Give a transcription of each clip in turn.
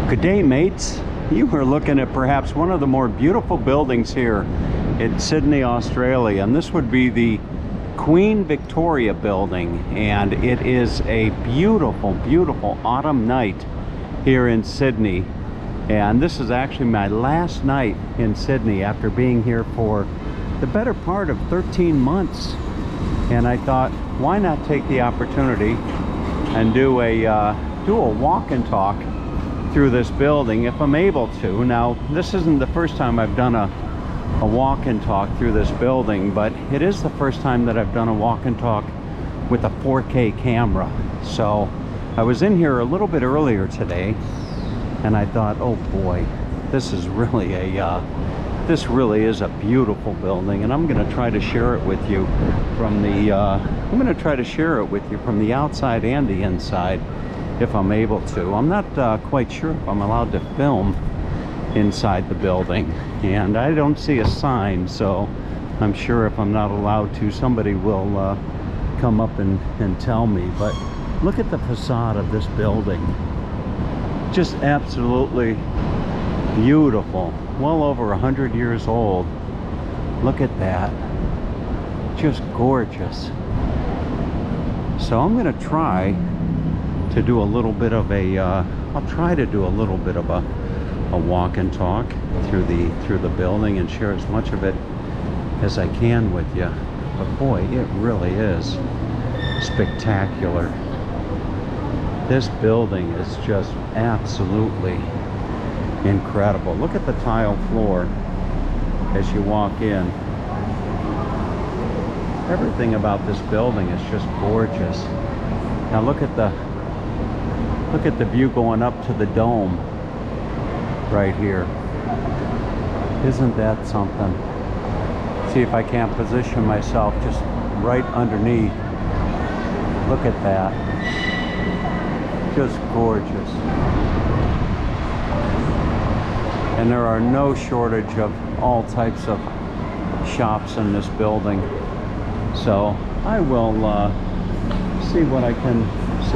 Good day, mates. You are looking at perhaps one of the more beautiful buildings here in Sydney, Australia, and this would be the Queen Victoria building, and it is a beautiful, beautiful autumn night here in Sydney. And this is actually my last night in Sydney after being here for the better part of 13 months. And I thought, why not take the opportunity and do a walk and talk through this building if I'm able to. Now, this isn't the first time I've done a walk and talk through this building, but it is the first time that I've done a walk and talk with a 4K camera. So I was in here a little bit earlier today, and I thought, oh boy, this is really this really is a beautiful building, and I'm going to try to share it with you from the outside and the inside if I'm able to. I'm not quite sure if I'm allowed to film inside the building, and I don't see a sign, so I'm sure if I'm not allowed to, somebody will come up and tell me. But look at the facade of this building. Just absolutely beautiful. Well over 100 years old. Look at that. Just gorgeous. So I'm going to try to do a little bit of I'll try to do a little bit of a walk and talk through the building and share as much of it as I can with you. But boy, it really is spectacular. This building is just absolutely incredible. Look at the tile floor as you walk in. Everything about this building is just gorgeous. Now look at the view going up to the dome right here. Isn't that something? See if I can't position myself just right underneath. Look at that. Just gorgeous. And there are no shortage of all types of shops in this building. So I will see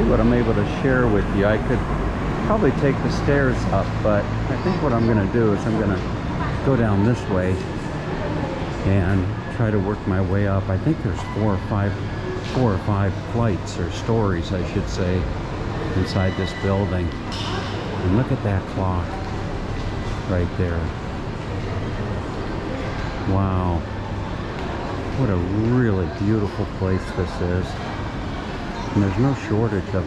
what I'm able to share with you. I could probably take the stairs up, but I think what I'm going to do is I'm going to go down this way and try to work my way up. I think there's four or five flights or stories, I should say, inside this building. And look at that clock right there. Wow, what a really beautiful place this is. And there's no shortage of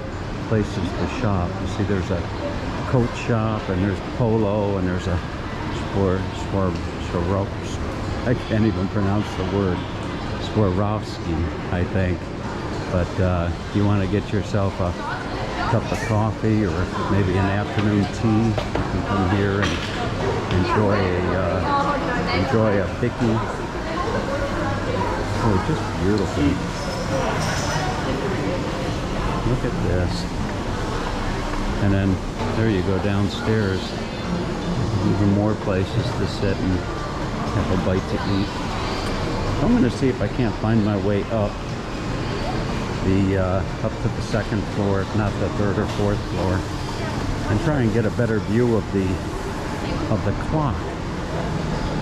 places to shop. You see, there's a coat shop, and there's Polo, and there's a I can't even pronounce the word, Swarovski, I think. But you want to get yourself a cup of coffee or maybe an afternoon tea, you can come here and enjoy a picky. Oh, just beautiful. Look at this. And then there you go downstairs. Even more places to sit and have a bite to eat. I'm going to see if I can't find my way up to the second floor, if not the third or fourth floor, and try and get a better view of the clock.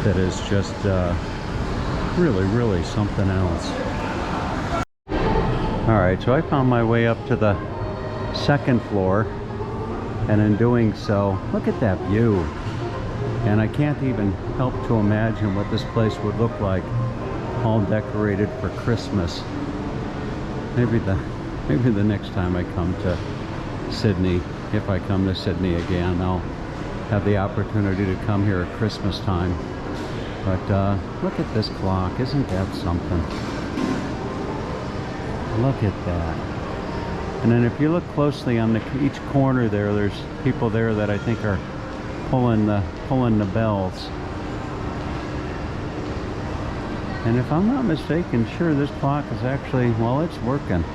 That is just really, really something else. Alright, so I found my way up to the second floor, and in doing so, look at that view. And I can't even help to imagine what this place would look like, all decorated for Christmas. Maybe the next time I come to Sydney, if I come to Sydney again, I'll have the opportunity to come here at Christmas time. But look at this clock. Isn't that something? Look at that. And then if you look closely on each corner there's people there that I think are pulling the bells. And if I'm not mistaken, sure, this clock is actually, well, it's working.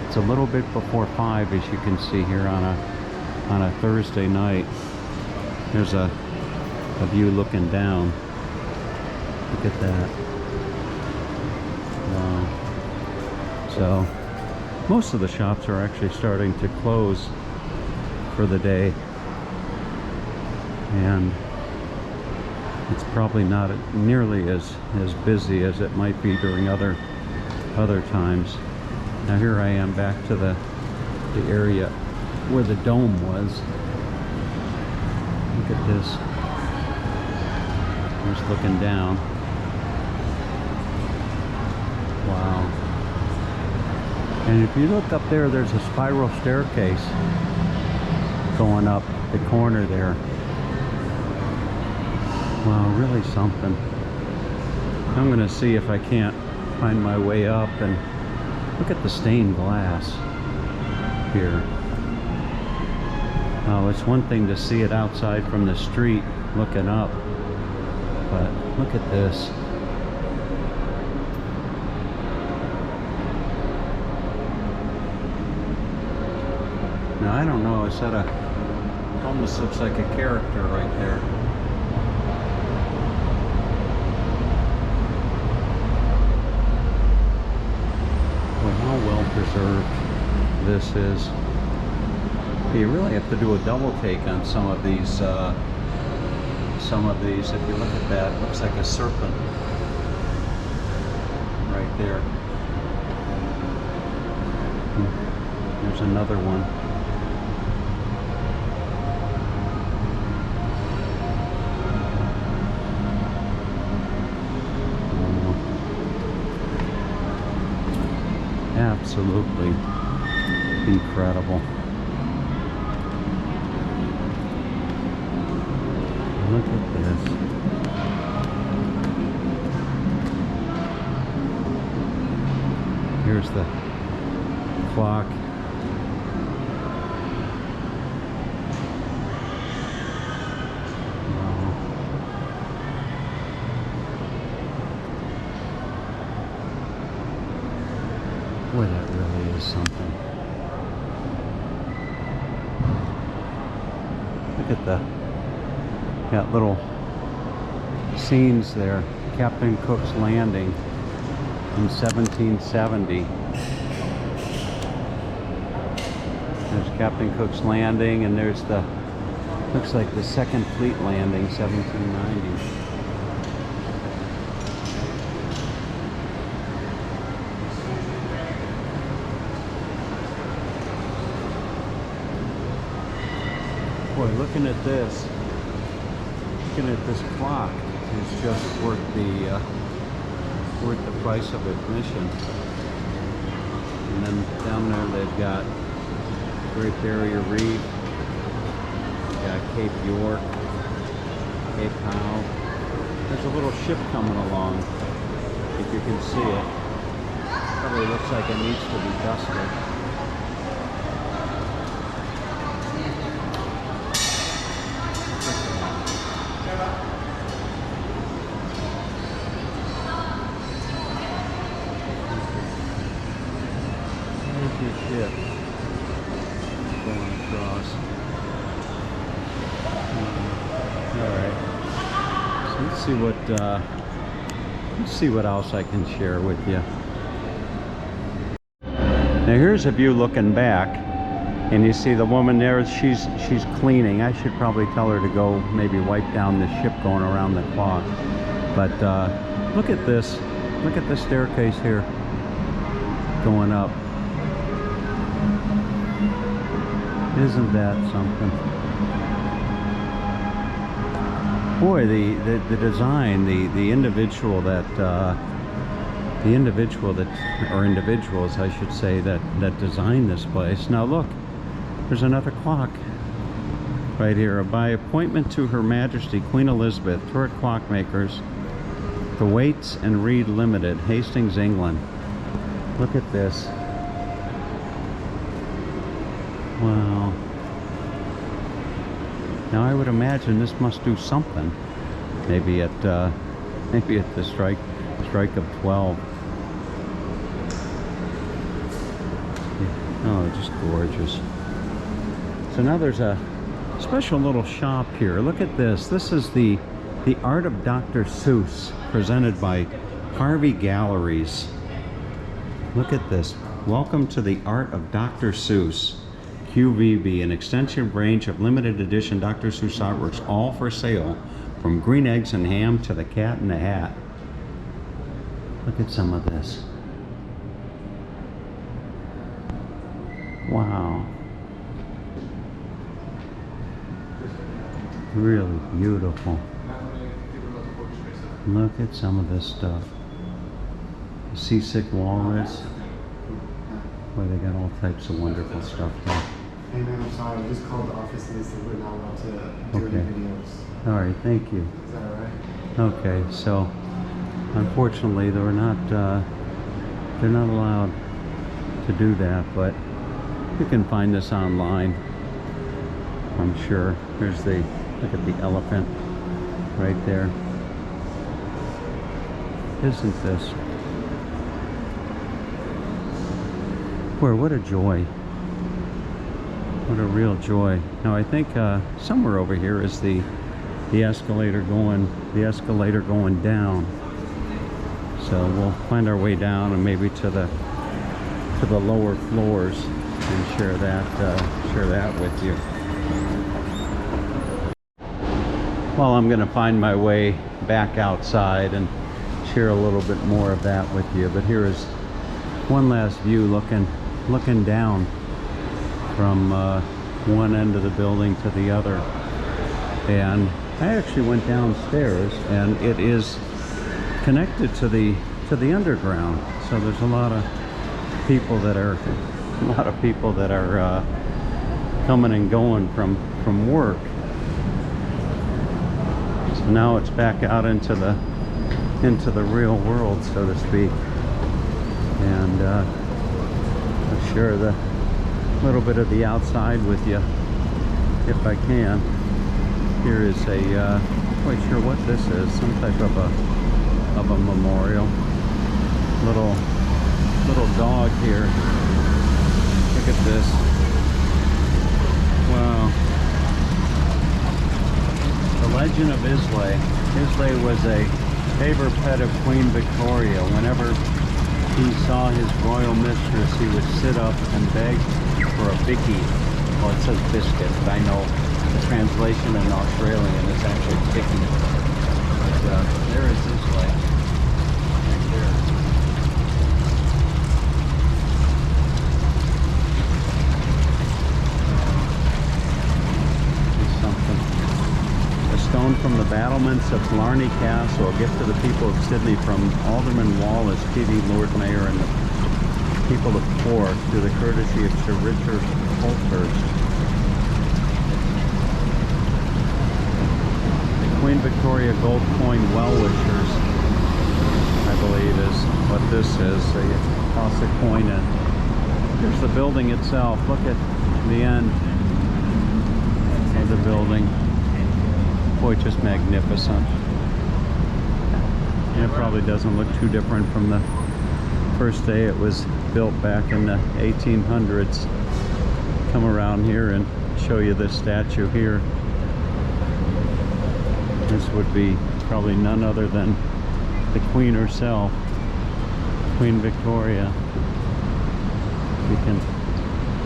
It's a little bit before 5, as you can see here on a Thursday night. There's a view looking down. Look at that. Wow. So most of the shops are actually starting to close for the day. and it's probably not nearly as busy as it might be during other times. Now here I am back to the area where the dome was. Look at this. Just looking down. Wow. And if you look up there, there's a spiral staircase going up the corner there. Wow, really something. I'm gonna see if I can't find my way up, and look at the stained glass here. Oh, it's one thing to see it outside from the street looking up, but look at this. Now I don't know, is that it almost looks like a character right there. Well, how well preserved this is. You really have to do a double take on some of these. If you look at that, it looks like a serpent right there. There's another one. Absolutely incredible. Look at this. Here's the clock. Wow. Boy, that really is something. Look at that little scenes there. Captain Cook's Landing in 1770. There's Captain Cook's Landing, and there's the, looks like the Second Fleet Landing, 1790. Boy, looking at this clock is just worth the price of admission. And then down there they've got Great Barrier Reef, got Cape York, Cape Howe. There's a little ship coming along, if you can see it. Probably looks like it needs to be dusted. Ship going across. All right. So let's see what else I can share with you. Now here's a view looking back, and you see the woman there. She's cleaning. I should probably tell her to go maybe wipe down the ship going around the clock. But look at this. Look at the staircase here going up. Isn't that something? Boy, the design, the individual that or individuals I should say that designed this place. Now look, there's another clock right here. By appointment to Her Majesty Queen Elizabeth, Turret Clockmakers, the Waits and Reed Limited, Hastings, England. Look at this. Wow. Now I would imagine this must do something. Maybe at the strike of 12. Oh, just gorgeous. So now there's a special little shop here. Look at this. This is the Art of Dr. Seuss, presented by Harvey Galleries. Look at this. Welcome to the Art of Dr. Seuss. QVB, an extensive range of limited edition Dr. Seuss artworks, all for sale, from green eggs and ham to the Cat in the Hat. Look at some of this. Wow. Really beautiful. Look at some of this stuff. Seasick walrus. Boy, they got all types of wonderful stuff there. Hey man, I'm sorry. I just called the office and they said we're not allowed to do any videos. All right, thank you. Is that alright? Okay, so unfortunately they're not allowed to do that, but you can find this online, I'm sure. There's the, look at the elephant right there. Isn't this? Boy, what a joy. What a real joy. Now I think somewhere over here is the escalator going down. So we'll find our way down and maybe to the lower floors and share that with you. Well, I'm gonna find my way back outside and share a little bit more of that with you. But here is one last view looking down from one end of the building to the other. And I actually went downstairs, and it is connected to the underground. So there's a lot of people that are coming and going from work. So now it's back out into the real world, so to speak. And I'll share the little bit of the outside with you if I can. Here is a quite sure what this is, some type of a memorial. Little dog here. Look at this. Wow. The legend of Islay. Islay was a favorite pet of Queen Victoria. Whenever he saw his royal mistress, he would sit up and beg for a bicky. Well, it says biscuit, but I know the translation in Australian is actually bicky. But there is Islay. Right there. It's something. A stone from the battlements of Blarney Castle, a gift to the people of Sydney from Alderman Wallace, PD Lord Mayor, and the people of Cork, through the courtesy of Sir Richard Holthurst. The Queen Victoria gold coin well-wishers, I believe, is what this is. They toss a coin in. Here's the building itself. Look at the end of the building. Boy, just magnificent. And it probably doesn't look too different from the first day it was built back in the 1800s. Come around here and show you this statue here. This would be probably none other than the Queen herself, Queen Victoria. You can, I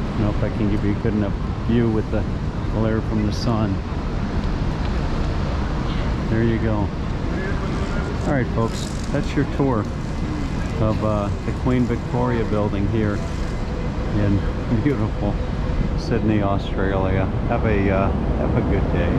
don't know if I can give you a good enough view with the glare from the sun. There you go. All right, folks, that's your tour of the Queen Victoria building here in beautiful Sydney, Australia. Have a good day.